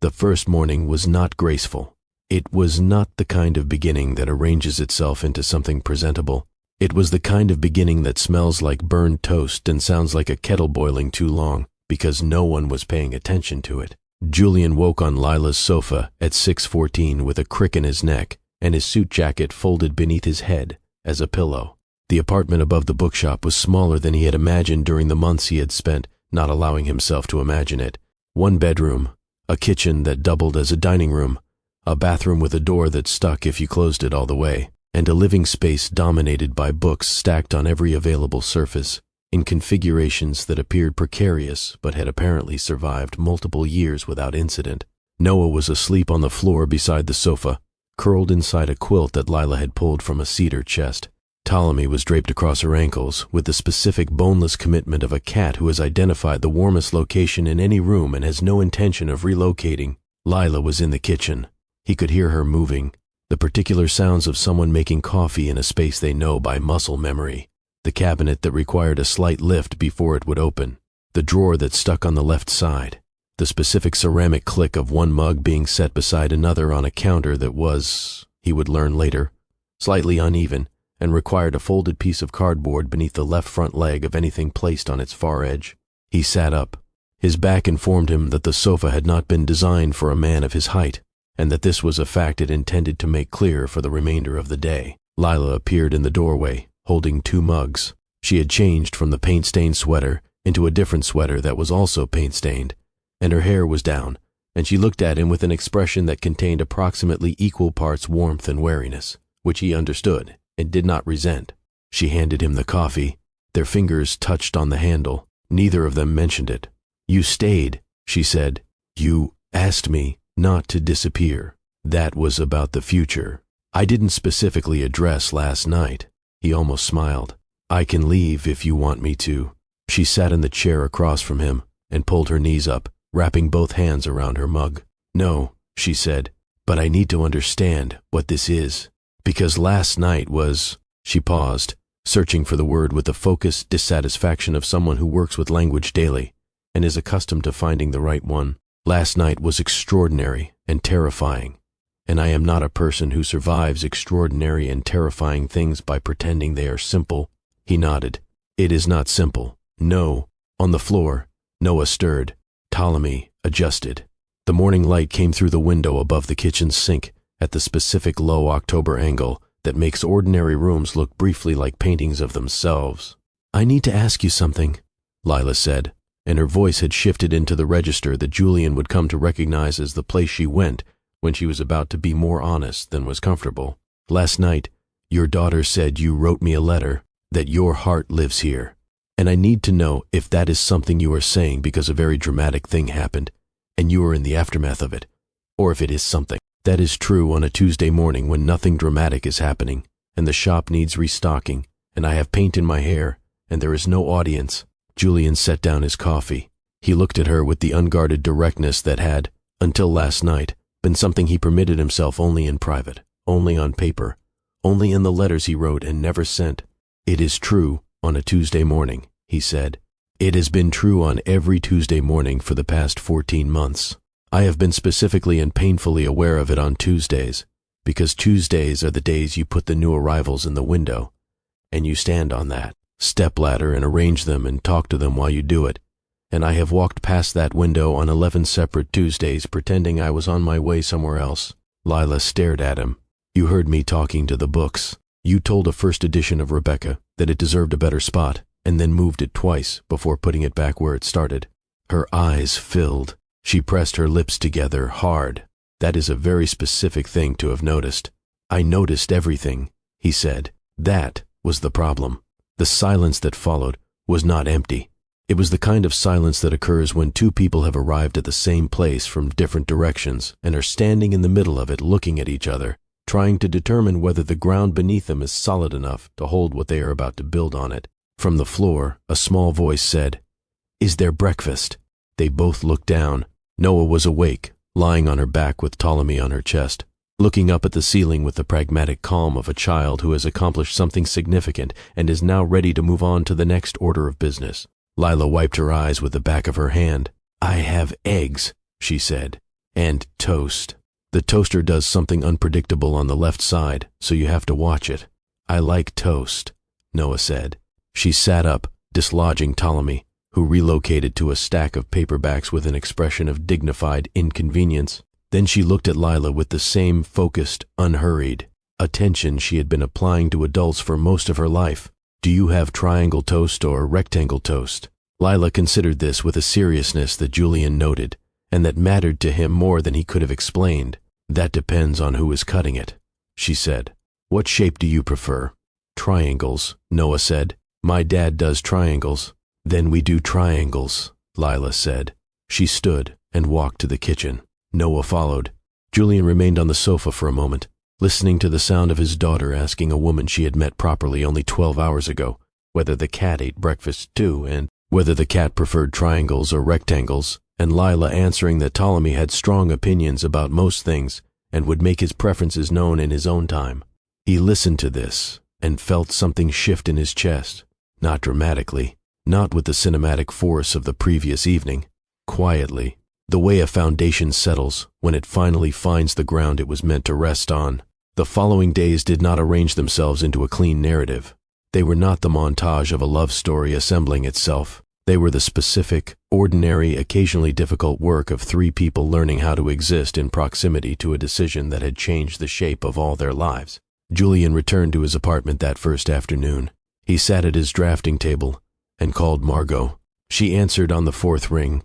The first morning was not graceful. It was not the kind of beginning that arranges itself into something presentable. It was the kind of beginning that smells like burned toast and sounds like a kettle boiling too long, because no one was paying attention to it. Julian woke on Lila's sofa at 6:14 with a crick in his neck and his suit jacket folded beneath his head as a pillow. The apartment above the bookshop was smaller than he had imagined during the months he had spent not allowing himself to imagine it. One bedroom, a kitchen that doubled as a dining room, a bathroom with a door that stuck if you closed it all the way, and a living space dominated by books stacked on every available surface, in configurations that appeared precarious but had apparently survived multiple years without incident. Noah was asleep on the floor beside the sofa, curled inside a quilt that Lila had pulled from a cedar chest. Ptolemy was draped across her ankles with the specific boneless commitment of a cat who has identified the warmest location in any room and has no intention of relocating. Lila was in the kitchen. He could hear her moving, the particular sounds of someone making coffee in a space they know by muscle memory, the cabinet that required a slight lift before it would open, the drawer that stuck on the left side, the specific ceramic click of one mug being set beside another on a counter that was, he would learn later, slightly uneven and required a folded piece of cardboard beneath the left front leg of anything placed on its far edge. He sat up. His back informed him that the sofa had not been designed for a man of his height, and that this was a fact it intended to make clear for the remainder of the day. Lila appeared in the doorway, holding 2 mugs. She had changed from the paint-stained sweater into a different sweater that was also paint-stained, and her hair was down, and she looked at him with an expression that contained approximately equal parts warmth and wariness, which he understood and did not resent. She handed him the coffee. Their fingers touched on the handle. Neither of them mentioned it. "You stayed," she said. "You asked me not to disappear. That was about the future. I didn't specifically address last night." He almost smiled. "I can leave if you want me to." She sat in the chair across from him and pulled her knees up, wrapping both hands around her mug. "No," she said, "but I need to understand what this is. Because last night was—" She paused, searching for the word with the focused dissatisfaction of someone who works with language daily and is accustomed to finding the right one. "Last night was extraordinary and terrifying, and I am not a person who survives extraordinary and terrifying things by pretending they are simple." He nodded. "It is not simple. No." On the floor, Noah stirred. Ptolemy adjusted. The morning light came through the window above the kitchen sink at the specific low October angle that makes ordinary rooms look briefly like paintings of themselves. "I need to ask you something," Lila said, and her voice had shifted into the register that Julian would come to recognize as the place she went when she was about to be more honest than was comfortable. "Last night, your daughter said you wrote me a letter, that your heart lives here, and I need to know if that is something you are saying because a very dramatic thing happened, and you are in the aftermath of it, or if it is something that is true on a Tuesday morning when nothing dramatic is happening, and the shop needs restocking, and I have paint in my hair, and there is no audience." Julian set down his coffee. He looked at her with the unguarded directness that had, until last night, been something he permitted himself only in private, only on paper, only in the letters he wrote and never sent. "It is true on a Tuesday morning," he said. "It has been true on every Tuesday morning for the past 14 months. I have been specifically and painfully aware of it on Tuesdays, because Tuesdays are the days you put the new arrivals in the window, and you stand on that stepladder and arrange them and talk to them while you do it. And I have walked past that window on 11 separate Tuesdays pretending I was on my way somewhere else." Lila stared at him. "You heard me talking to the books. You told a first edition of Rebecca that it deserved a better spot, and then moved it twice before putting it back where it started." Her eyes filled. She pressed her lips together hard. "That is a very specific thing to have noticed." "I noticed everything," he said. That was the problem. The silence that followed was not empty. It was the kind of silence that occurs when 2 people have arrived at the same place from different directions and are standing in the middle of it looking at each other, trying to determine whether the ground beneath them is solid enough to hold what they are about to build on it. From the floor, a small voice said, "Is there breakfast?" They both looked down. Noah was awake, lying on her back with Ptolemy on her chest, looking up at the ceiling with the pragmatic calm of a child who has accomplished something significant and is now ready to move on to the next order of business. Lila wiped her eyes with the back of her hand. "I have eggs," she said, And toast. The toaster does something unpredictable on the left side, so you have to watch it. I like toast, Noah said. She sat up, dislodging Ptolemy, who relocated to a stack of paperbacks with an expression of dignified inconvenience. Then she looked at Lila with the same focused, unhurried attention she had been applying to adults for most of her life. Do you have triangle toast or rectangle toast? Lila considered this with a seriousness that Julian noted, and that mattered to him more than he could have explained. That depends on who is cutting it, she said. What shape do you prefer? Triangles, Noah said. My dad does triangles. Then we do triangles, Lila said. She stood and walked to the kitchen. Noah followed. Julian remained on the sofa for a moment, listening to the sound of his daughter asking a woman she had met properly only 12 hours ago whether the cat ate breakfast too and whether the cat preferred triangles or rectangles, and Lila answering that Ptolemy had strong opinions about most things and would make his preferences known in his own time. He listened to this and felt something shift in his chest, not dramatically, not with the cinematic force of the previous evening, quietly, the way a foundation settles when it finally finds the ground it was meant to rest on. The following days did not arrange themselves into a clean narrative. They were not the montage of a love story assembling itself. They were the specific, ordinary, occasionally difficult work of three people learning how to exist in proximity to a decision that had changed the shape of all their lives. Julian returned to his apartment that first afternoon. He sat at his drafting table and called Margot. She answered on the fourth ring.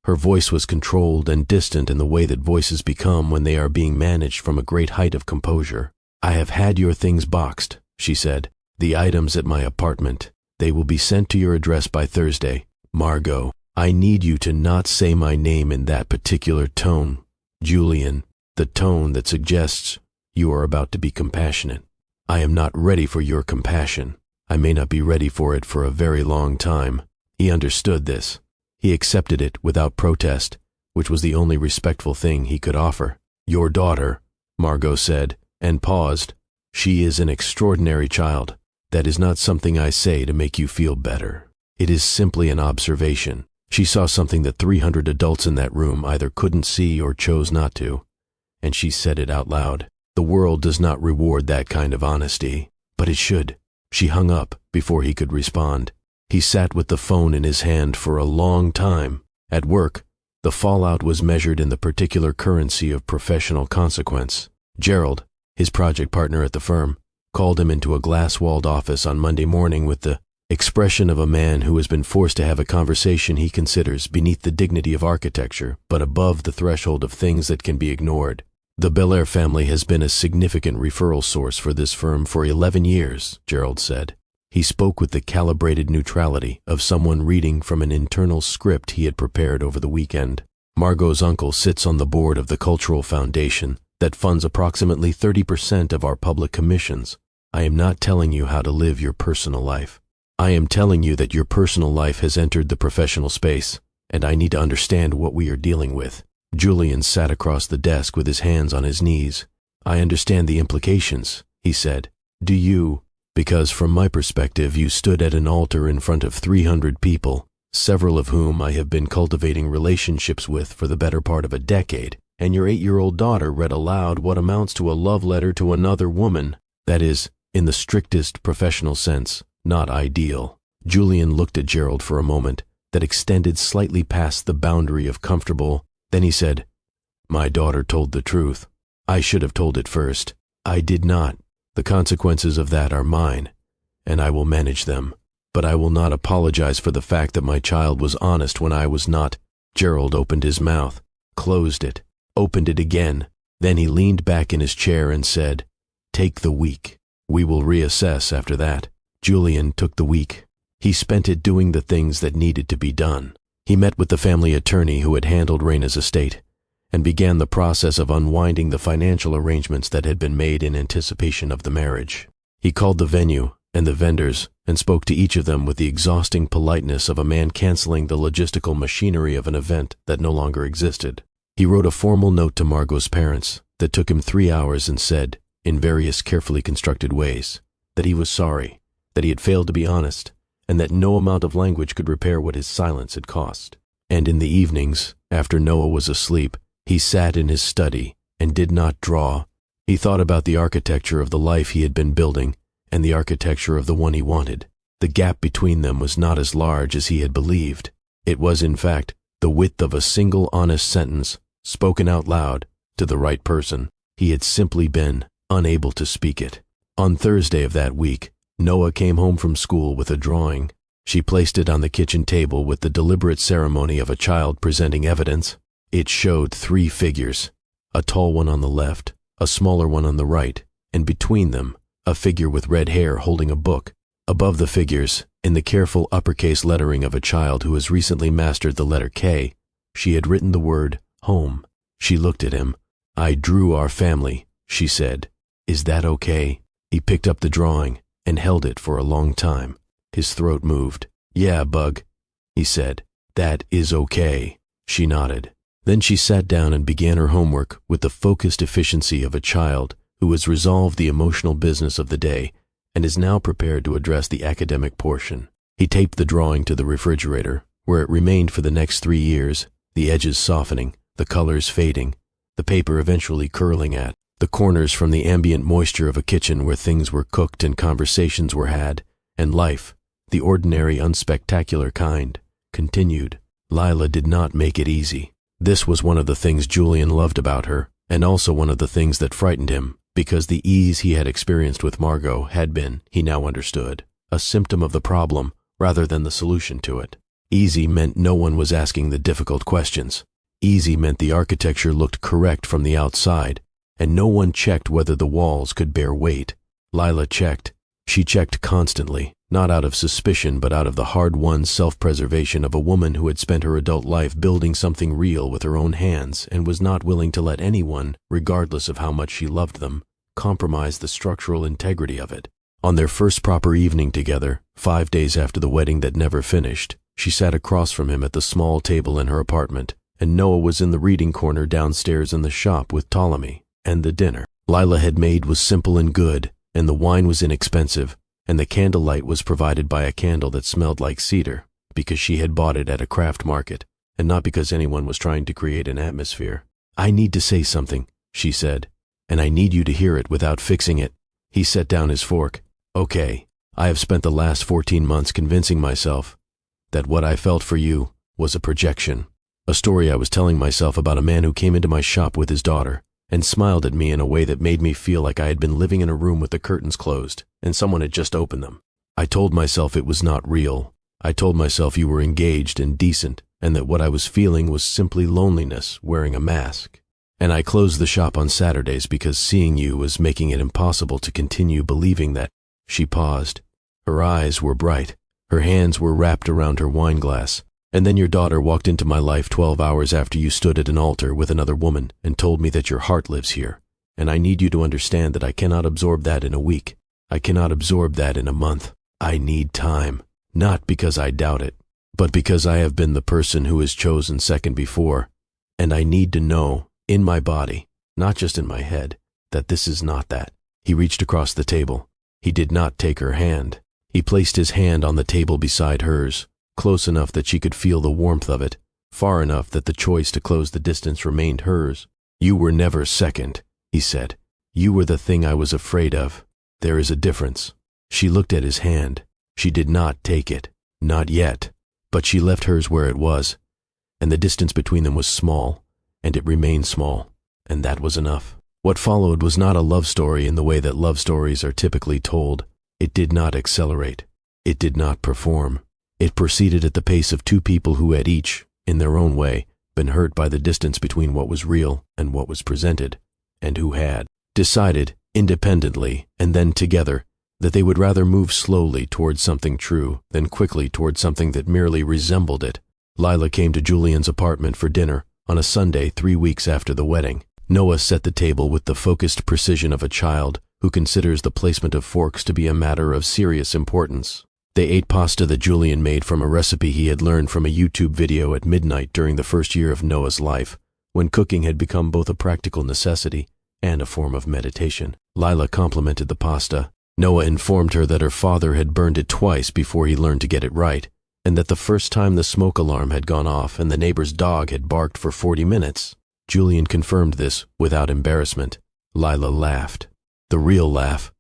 Her voice was controlled and distant in the way that voices become when they are being managed from a great height of composure. I have had your things boxed, she said. The items at my apartment. They will be sent to your address by Thursday. Margot, I need you to not say my name in that particular tone. Julian, the tone that suggests you are about to be compassionate. I am not ready for your compassion. I may not be ready for it for a very long time. He understood this. He accepted it without protest, which was the only respectful thing he could offer. Your daughter, Margot said, and paused. She is an extraordinary child. That is not something I say to make you feel better. It is simply an observation. She saw something that 300 adults in that room either couldn't see or chose not to, and she said it out loud. The world does not reward that kind of honesty, but it should. She hung up before he could respond. He sat with the phone in his hand for a long time. At work, the fallout was measured in the particular currency of professional consequence. Gerald, his project partner at the firm, called him into a glass-walled office on Monday morning with the expression of a man who has been forced to have a conversation he considers beneath the dignity of architecture, but above the threshold of things that can be ignored. The Belair family has been a significant referral source for this firm for 11 years, Gerald said. He spoke with the calibrated neutrality of someone reading from an internal script he had prepared over the weekend. Margot's uncle sits on the board of the Cultural Foundation that funds approximately 30% of our public commissions. I am not telling you how to live your personal life. I am telling you that your personal life has entered the professional space, and I need to understand what we are dealing with. Julian sat across the desk with his hands on his knees. I understand the implications, he said. Do you? Because from my perspective, you stood at an altar in front of 300 people, several of whom I have been cultivating relationships with for the better part of a decade, and your 8-year-old daughter read aloud what amounts to a love letter to another woman. That is, in the strictest professional sense, not ideal. Julian looked at Gerald for a moment that extended slightly past the boundary of comfortable. Then he said, My daughter told the truth. I should have told it first. I did not. The consequences of that are mine, and I will manage them. But I will not apologize for the fact that my child was honest when I was not. Gerald opened his mouth, closed it, opened it again. Then he leaned back in his chair and said, Take the week. We will reassess after that. Julian took the week. He spent it doing the things that needed to be done. He met with the family attorney who had handled Raina's estate and began the process of unwinding the financial arrangements that had been made in anticipation of the marriage. He called the venue and the vendors and spoke to each of them with the exhausting politeness of a man canceling the logistical machinery of an event that no longer existed. He wrote a formal note to Margot's parents that took him 3 hours and said, in various carefully constructed ways, that he was sorry, that he had failed to be honest, and that no amount of language could repair what his silence had cost. And in the evenings, after Noah was asleep, He sat in his study and did not draw. He thought about the architecture of the life he had been building and the architecture of the one he wanted. The gap between them was not as large as he had believed. It was, in fact, the width of a single honest sentence, spoken out loud, to the right person. He had simply been unable to speak it. On Thursday of that week, Noah came home from school with a drawing. She placed it on the kitchen table with the deliberate ceremony of a child presenting evidence. It showed 3 figures, a tall one on the left, a smaller one on the right, and between them, a figure with red hair holding a book. Above the figures, in the careful uppercase lettering of a child who has recently mastered the letter K, she had written the word home. She looked at him. "I drew our family," she said. "Is that okay?" He picked up the drawing and held it for a long time. His throat moved. "Yeah, Bug," he said. "That is okay." She nodded. Then she sat down and began her homework with the focused efficiency of a child who has resolved the emotional business of the day and is now prepared to address the academic portion. He taped the drawing to the refrigerator, where it remained for the next 3 years, the edges softening, the colors fading, the paper eventually curling at the corners from the ambient moisture of a kitchen where things were cooked and conversations were had, and life, the ordinary unspectacular kind, continued. Lila did not make it easy. This was one of the things Julian loved about her, and also one of the things that frightened him, because the ease he had experienced with Margot had been, he now understood, a symptom of the problem rather than the solution to it. Easy meant no one was asking the difficult questions. Easy meant the architecture looked correct from the outside, and no one checked whether the walls could bear weight. Lila checked. She checked constantly, not out of suspicion but out of the hard-won self-preservation of a woman who had spent her adult life building something real with her own hands and was not willing to let anyone, regardless of how much she loved them, compromise the structural integrity of it. On their first proper evening together, 5 days after the wedding that never finished, she sat across from him at the small table in her apartment, and Noah was in the reading corner downstairs in the shop with Ptolemy, and the dinner Lila had made was simple and good, and the wine was inexpensive, and the candlelight was provided by a candle that smelled like cedar, because she had bought it at a craft market, and not because anyone was trying to create an atmosphere. "I need to say something," she said, "and I need you to hear it without fixing it." He set down his fork. "Okay, I have spent the last 14 months convincing myself that what I felt for you was a projection. A story I was telling myself about a man who came into my shop with his daughter and smiled at me in a way that made me feel like I had been living in a room with the curtains closed and someone had just opened them. I told myself it was not real. I told myself you were engaged and decent and that what I was feeling was simply loneliness wearing a mask. And I closed the shop on Saturdays because seeing you was making it impossible to continue believing that." She paused. Her eyes were bright. Her hands were wrapped around her wine glass. "And then your daughter walked into my life 12 hours after you stood at an altar with another woman and told me that your heart lives here. And I need you to understand that I cannot absorb that in a week. I cannot absorb that in a month. I need time. Not because I doubt it, but because I have been the person who is chosen second before. And I need to know, in my body, not just in my head, that this is not that." He reached across the table. He did not take her hand. He placed his hand on the table beside hers, close enough that she could feel the warmth of it, far enough that the choice to close the distance remained hers. "You were never second," he said. "You were the thing I was afraid of. There is a difference." She looked at his hand. She did not take it. Not yet. But she left hers where it was, and the distance between them was small, and it remained small, and that was enough. What followed was not a love story in the way that love stories are typically told. It did not accelerate. It did not perform. It proceeded at the pace of 2 people who had each, in their own way, been hurt by the distance between what was real and what was presented, and who had decided, independently and then together, that they would rather move slowly towards something true than quickly towards something that merely resembled it. Lila came to Julian's apartment for dinner on a Sunday 3 weeks after the wedding. Noah set the table with the focused precision of a child who considers the placement of forks to be a matter of serious importance. They ate pasta that Julian made from a recipe he had learned from a YouTube video at midnight during the first year of Noah's life, when cooking had become both a practical necessity and a form of meditation. Lila complimented the pasta. Noah informed her that her father had burned it twice before he learned to get it right, and that the first time the smoke alarm had gone off and the neighbor's dog had barked for 40 minutes. Julian confirmed this without embarrassment. Lila laughed. The real laugh.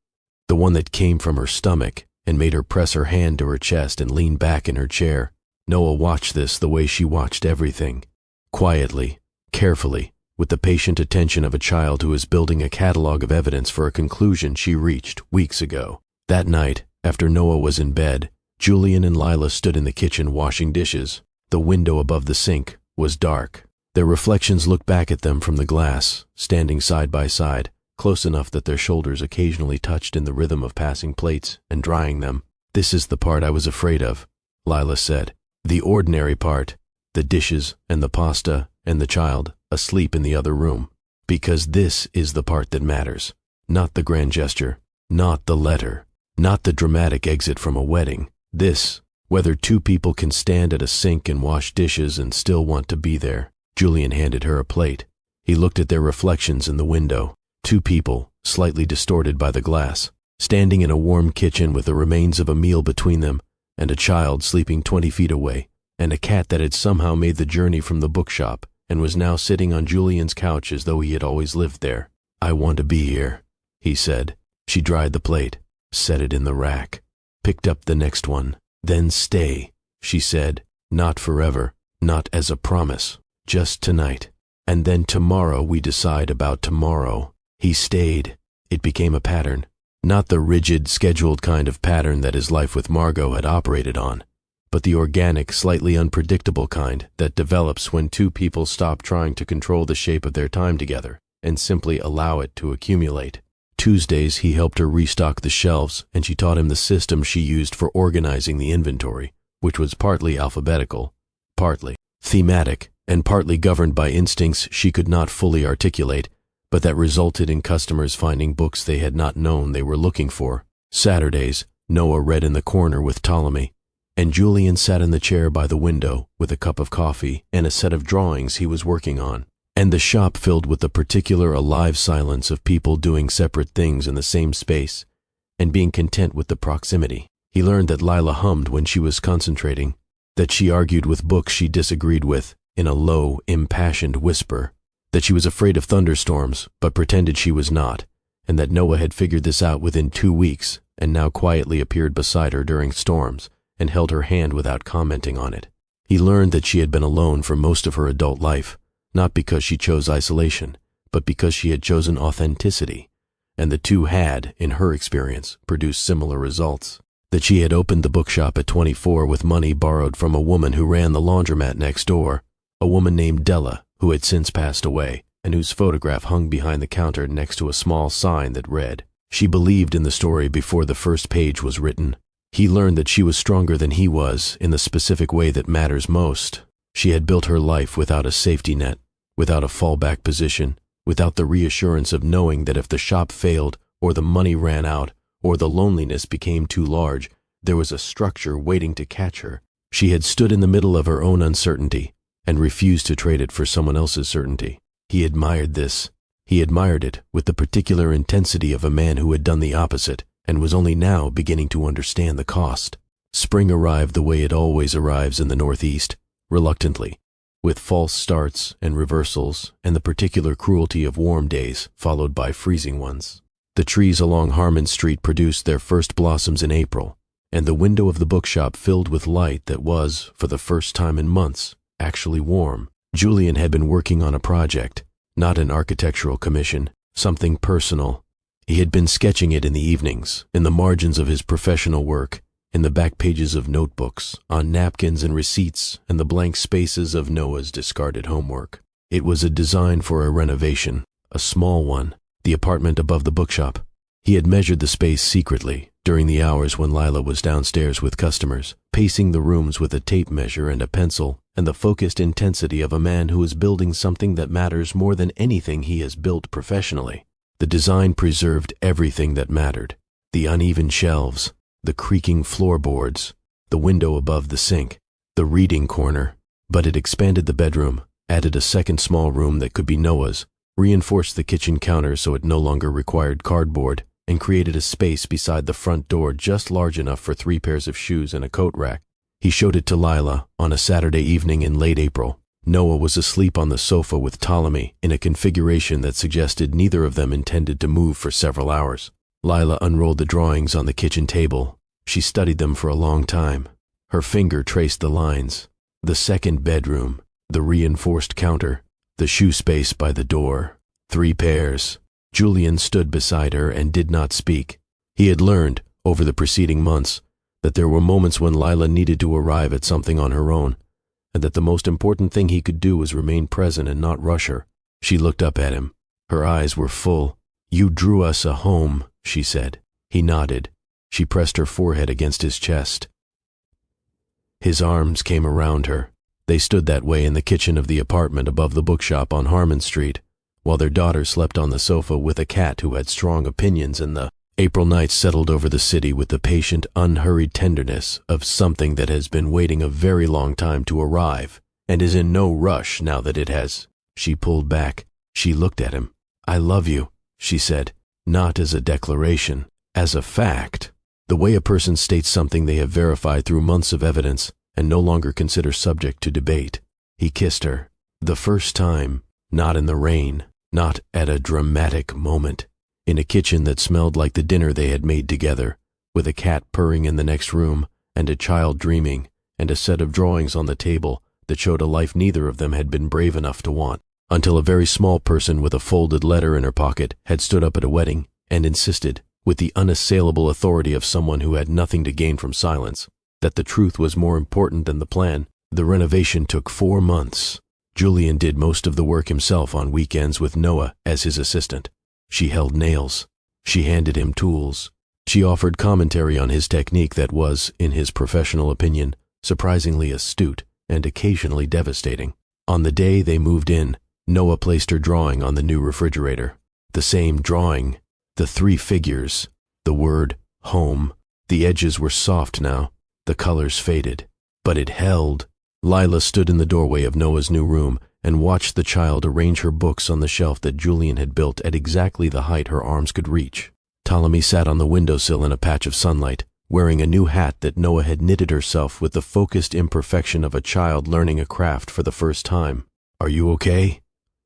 The one that came from her stomach and made her press her hand to her chest and lean back in her chair. Noah watched this the way she watched everything. Quietly, carefully, with the patient attention of a child who is building a catalog of evidence for a conclusion she reached weeks ago. That night, after Noah was in bed, Julian and Lila stood in the kitchen washing dishes. The window above the sink was dark. Their reflections looked back at them from the glass, standing side by side, close enough that their shoulders occasionally touched in the rhythm of passing plates and drying them. "This is the part I was afraid of," Lila said. "The ordinary part, the dishes and the pasta and the child asleep in the other room. Because this is the part that matters. Not the grand gesture, not the letter, not the dramatic exit from a wedding. This, whether two people can stand at a sink and wash dishes and still want to be there." Julian handed her a plate. He looked at their reflections in the window. Two people, slightly distorted by the glass, standing in a warm kitchen with the remains of a meal between them, and a child sleeping 20 feet away, and a cat that had somehow made the journey from the bookshop and was now sitting on Julian's couch as though he had always lived there. "I want to be here," he said. She dried the plate, set it in the rack, picked up the next one. "Then stay," she said. "Not forever, not as a promise, just tonight. And then tomorrow we decide about tomorrow." He stayed. It became a pattern. Not the rigid, scheduled kind of pattern that his life with Margot had operated on, but the organic, slightly unpredictable kind that develops when two people stop trying to control the shape of their time together and simply allow it to accumulate. Tuesdays he helped her restock the shelves, and she taught him the system she used for organizing the inventory, which was partly alphabetical, partly thematic, and partly governed by instincts she could not fully articulate, but that resulted in customers finding books they had not known they were looking for. Saturdays, Noah read in the corner with Ptolemy, and Julian sat in the chair by the window with a cup of coffee and a set of drawings he was working on, and the shop filled with the particular alive silence of people doing separate things in the same space and being content with the proximity. He learned that Lila hummed when she was concentrating, that she argued with books she disagreed with in a low, impassioned whisper, that she was afraid of thunderstorms but pretended she was not, and that Noah had figured this out within 2 weeks and now quietly appeared beside her during storms and held her hand without commenting on it. He learned that she had been alone for most of her adult life, not because she chose isolation, but because she had chosen authenticity, and the two had, in her experience, produced similar results. That she had opened the bookshop at 24 with money borrowed from a woman who ran the laundromat next door, a woman named Della, who had since passed away, and whose photograph hung behind the counter next to a small sign that read, "She believed in the story before the first page was written." He learned that she was stronger than he was in the specific way that matters most. She had built her life without a safety net, without a fallback position, without the reassurance of knowing that if the shop failed, or the money ran out, or the loneliness became too large, there was a structure waiting to catch her. She had stood in the middle of her own uncertainty and refused to trade it for someone else's certainty. He admired this. He admired it with the particular intensity of a man who had done the opposite and was only now beginning to understand the cost. Spring arrived the way it always arrives in the Northeast, reluctantly, with false starts and reversals and the particular cruelty of warm days followed by freezing ones. The trees along Harmon Street produced their first blossoms in April, and the window of the bookshop filled with light that was, for the first time in months, actually warm. Julian had been working on a project, not an architectural commission, something personal. He had been sketching it in the evenings, in the margins of his professional work, in the back pages of notebooks, on napkins and receipts, and the blank spaces of Noah's discarded homework. It was a design for a renovation, a small one, the apartment above the bookshop. He had measured the space secretly during the hours when Lila was downstairs with customers, pacing the rooms with a tape measure and a pencil and the focused intensity of a man who is building something that matters more than anything he has built professionally. The design preserved everything that mattered: the uneven shelves, the creaking floorboards, the window above the sink, the reading corner, but it expanded the bedroom, added a second small room that could be Noah's, reinforced the kitchen counter so it no longer required cardboard, and created a space beside the front door just large enough for 3 pairs of shoes and a coat rack. He showed it to Lila on a Saturday evening in late April. Noah was asleep on the sofa with Ptolemy in a configuration that suggested neither of them intended to move for several hours. Lila unrolled the drawings on the kitchen table. She studied them for a long time. Her finger traced the lines. The second bedroom, the reinforced counter, the shoe space by the door. 3 pairs. Julian stood beside her and did not speak. He had learned, over the preceding months, that there were moments when Lila needed to arrive at something on her own, and that the most important thing he could do was remain present and not rush her. She looked up at him. Her eyes were full. "You drew us a home," she said. He nodded. She pressed her forehead against his chest. His arms came around her. They stood that way in the kitchen of the apartment above the bookshop on Harmon Street, while their daughter slept on the sofa with a cat who had strong opinions, and the April night settled over the city with the patient, unhurried tenderness of something that has been waiting a very long time to arrive and is in no rush now that it has. She pulled back. She looked at him. "I love you," she said, not as a declaration, as a fact. The way a person states something they have verified through months of evidence and no longer consider subject to debate. He kissed her. The first time, not in the rain, not at a dramatic moment. In a kitchen that smelled like the dinner they had made together, with a cat purring in the next room, and a child dreaming, and a set of drawings on the table that showed a life neither of them had been brave enough to want, until a very small person with a folded letter in her pocket had stood up at a wedding and insisted, with the unassailable authority of someone who had nothing to gain from silence, that the truth was more important than the plan. The renovation took 4 months. Julian did most of the work himself on weekends with Noah as his assistant. She held nails. She handed him tools. She offered commentary on his technique that was, in his professional opinion, surprisingly astute and occasionally devastating. On the day they moved in, Noah placed her drawing on the new refrigerator. The same drawing, the 3 figures, the word home. The edges were soft now, the colors faded, but it held. Lila stood in the doorway of Noah's new room and watched the child arrange her books on the shelf that Julian had built at exactly the height her arms could reach. Ptolemy sat on the windowsill in a patch of sunlight, wearing a new hat that Noah had knitted herself with the focused imperfection of a child learning a craft for the first time. "Are you okay?"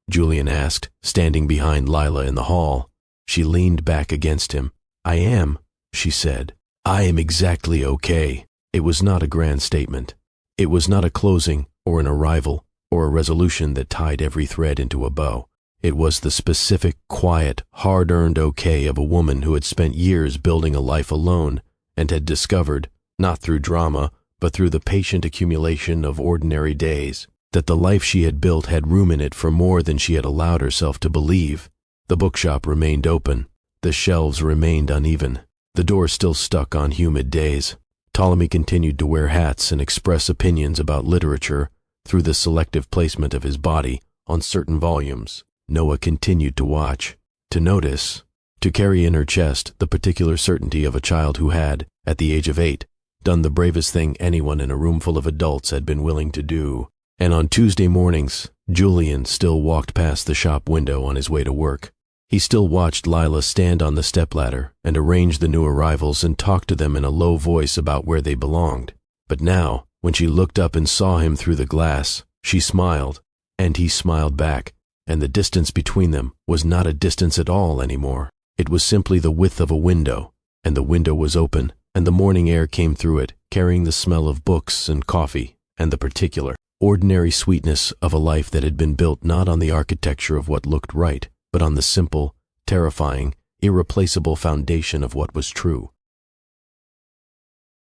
Julian asked, standing behind Lila in the hall. She leaned back against him. "I am," she said. "I am exactly okay." It was not a grand statement. It was not a closing or an arrival or a resolution that tied every thread into a bow. It was the specific, quiet, hard-earned okay of a woman who had spent years building a life alone and had discovered, not through drama, but through the patient accumulation of ordinary days, that the life she had built had room in it for more than she had allowed herself to believe. The bookshop remained open. The shelves remained uneven. The door still stuck on humid days. Ptolemy continued to wear hats and express opinions about literature through the selective placement of his body on certain volumes. Noah continued to watch, to notice, to carry in her chest the particular certainty of a child who had, at the age of 8, done the bravest thing anyone in a room full of adults had been willing to do. And on Tuesday mornings, Julian still walked past the shop window on his way to work. He still watched Lila stand on the stepladder and arrange the new arrivals and talk to them in a low voice about where they belonged. But now, when she looked up and saw him through the glass, she smiled, and he smiled back, and the distance between them was not a distance at all anymore. It was simply the width of a window, and the window was open, and the morning air came through it, carrying the smell of books and coffee, and the particular, ordinary sweetness of a life that had been built not on the architecture of what looked right, but on the simple, terrifying, irreplaceable foundation of what was true.